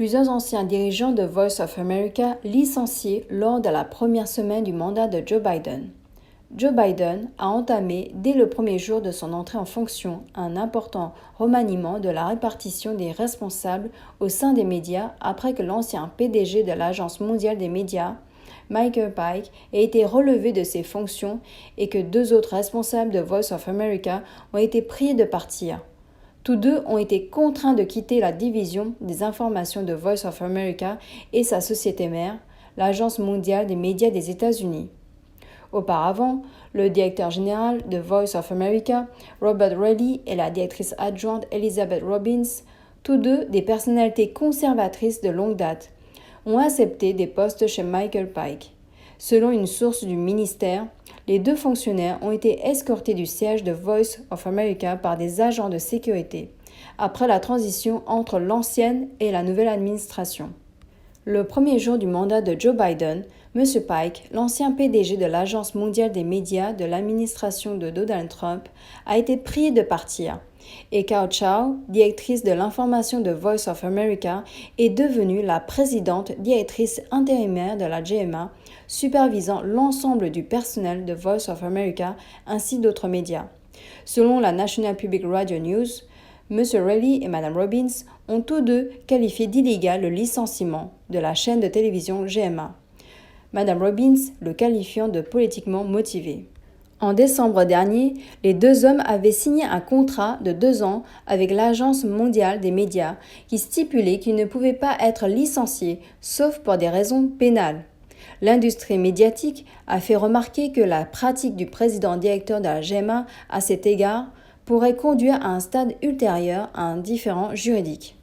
Plusieurs anciens dirigeants de Voice of America licenciés lors de la première semaine du mandat de Joe Biden. Joe Biden a entamé, dès le premier jour de son entrée en fonction, un important remaniement de la répartition des responsables au sein des médias après que l'ancien PDG de l'Agence mondiale des médias, Michael Pike, ait été relevé de ses fonctions et que deux autres responsables de Voice of America ont été priés de partir. Tous deux ont été contraints de quitter la division des informations de Voice of America et sa société mère, l'Agence mondiale des médias des États-Unis. Auparavant, le directeur général de Voice of America, Robert Reilly, et la directrice adjointe Elizabeth Robbins, tous deux des personnalités conservatrices de longue date, ont accepté des postes chez Michael Pike. Selon une source du ministère, les deux fonctionnaires ont été escortés du siège de Voice of America par des agents de sécurité, après la transition entre l'ancienne et la nouvelle administration. Le premier jour du mandat de Joe Biden, M. Pike, l'ancien PDG de l'Agence mondiale des médias de l'administration de Donald Trump, a été prié de partir, et Kao Chao, directrice de l'information de Voice of America, est devenue la présidente directrice intérimaire de la GMA, supervisant l'ensemble du personnel de Voice of America ainsi d'autres médias. Selon la National Public Radio News, M. Reilly et Mme Robbins ont tous deux qualifié d'illégal le licenciement de la chaîne de télévision GMA. Mme Robbins le qualifiant de politiquement motivé. En décembre dernier, les deux hommes avaient signé un contrat de 2 ans avec l'Agence mondiale des médias qui stipulait qu'ils ne pouvaient pas être licenciés sauf pour des raisons pénales. L'industrie médiatique a fait remarquer que la pratique du président directeur de la GMA à cet égard pourrait conduire à un stade ultérieur à un différend juridique.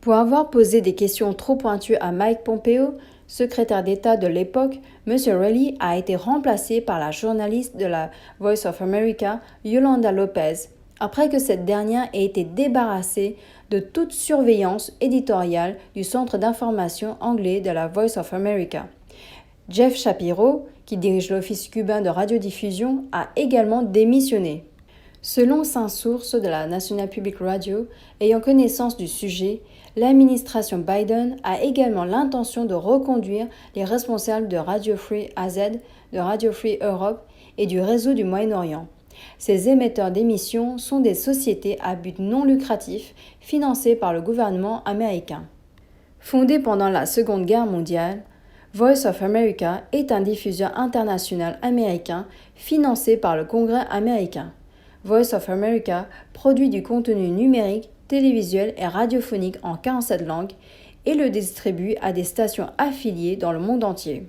Pour avoir posé des questions trop pointues à Mike Pompeo, secrétaire d'État de l'époque, M. Reilly a été remplacé par la journaliste de la Voice of America, Yolanda Lopez, après que cette dernière ait été débarrassée de toute surveillance éditoriale du centre d'information anglais de la Voice of America. Jeff Shapiro, qui dirige l'Office cubain de radiodiffusion, a également démissionné. Selon 5 sources de la National Public Radio ayant connaissance du sujet, l'administration Biden a également l'intention de reconduire les responsables de Radio Free AZ, de Radio Free Europe et du réseau du Moyen-Orient. Ces émetteurs d'émissions sont des sociétés à but non lucratif financées par le gouvernement américain. Fondé pendant la Seconde Guerre mondiale, Voice of America est un diffuseur international américain financé par le Congrès américain. Voice of America produit du contenu numérique, télévisuel et radiophonique en 47 langues et le distribue à des stations affiliées dans le monde entier.